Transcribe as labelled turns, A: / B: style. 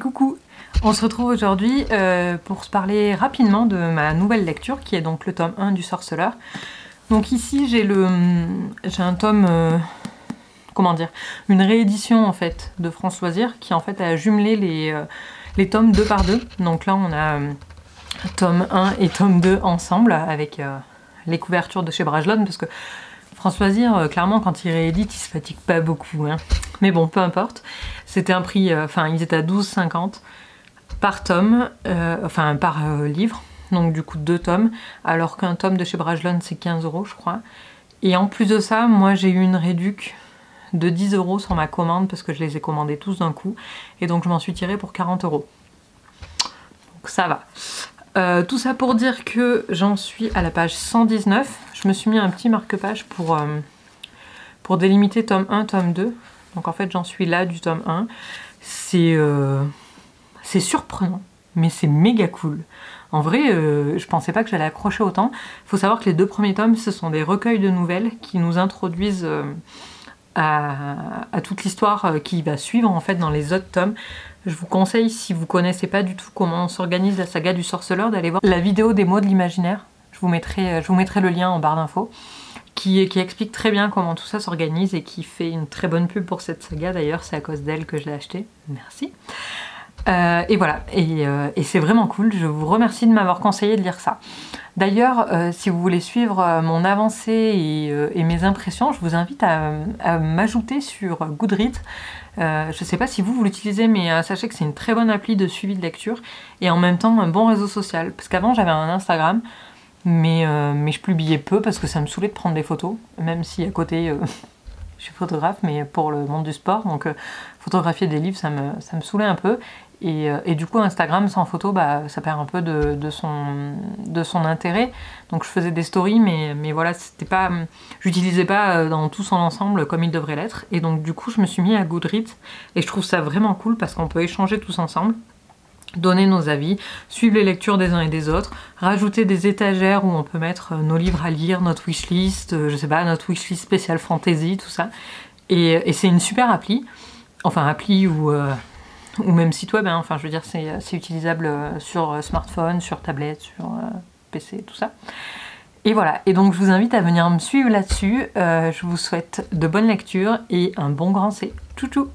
A: coucou! On se retrouve aujourd'hui pour se parler rapidement de ma nouvelle lecture qui est donc le tome 1 du Sorceleur. Donc ici j'ai un tome, comment dire, une réédition en fait de France Loisirs qui en fait a jumelé les tomes 2 par 2. Donc là on a tome 1 et tome 2 ensemble avec les couvertures de chez Brajlon parce que France Loisirs, clairement, quand il réédite, il se fatigue pas beaucoup. Hein. Mais bon, peu importe. C'était un prix, ils étaient à 12,50 par tome, par livre. Donc du coup, 2 tomes. Alors qu'un tome de chez Brajlon, c'est 15 €, je crois. Et en plus de ça, moi, j'ai eu une réduc de 10 € sur ma commande parce que je les ai commandés tous d'un coup. Et donc, je m'en suis tirée pour 40 €. Donc ça va. Tout ça pour dire que j'en suis à la page 119. Je me suis mis un petit marque-page pour délimiter tome 1, tome 2. Donc en fait j'en suis là du tome 1. C'est surprenant, mais c'est méga cool. En vrai, je pensais pas que j'allais accrocher autant. Il faut savoir que les 2 premiers tomes, ce sont des recueils de nouvelles qui nous introduisent à toute l'histoire qui va suivre en fait dans les autres tomes. Je vous conseille, si vous connaissez pas du tout comment s'organise la saga du Sorceleur, d'aller voir la vidéo des mots de l'imaginaire. Je vous mettrai le lien en barre d'infos, qui explique très bien comment tout ça s'organise et qui fait une très bonne pub pour cette saga. D'ailleurs, c'est à cause d'elle que je l'ai acheté. Merci. Et voilà, et c'est vraiment cool. Je vous remercie de m'avoir conseillé de lire ça. D'ailleurs, si vous voulez suivre mon avancée et mes impressions, je vous invite à m'ajouter sur Goodreads. Je ne sais pas si vous l'utilisez, mais sachez que c'est une très bonne appli de suivi de lecture et en même temps un bon réseau social. Parce qu'avant j'avais un Instagram, mais je publiais peu parce que ça me saoulait de prendre des photos, même si à côté je suis photographe, mais pour le monde du sport, donc photographier des livres ça me saoulait un peu. Et du coup Instagram sans photo, bah, ça perd un peu de son intérêt. Donc je faisais des stories, mais voilà, c'était pas, j'utilisais pas dans tout son ensemble comme il devrait l'être. Et donc du coup je me suis mis à Goodreads et je trouve ça vraiment cool parce qu'on peut échanger tous ensemble, donner nos avis, suivre les lectures des uns et des autres, rajouter des étagères où on peut mettre nos livres à lire, notre wishlist, je sais pas, notre wishlist spéciale fantasy, tout ça. Et c'est une super appli, enfin appli ou même site web, hein. Enfin je veux dire c'est utilisable sur smartphone, sur tablette, sur PC, tout ça. Et voilà, et donc je vous invite à venir me suivre là-dessus. Je vous souhaite de bonnes lectures et un bon grand C. Tchou tchou!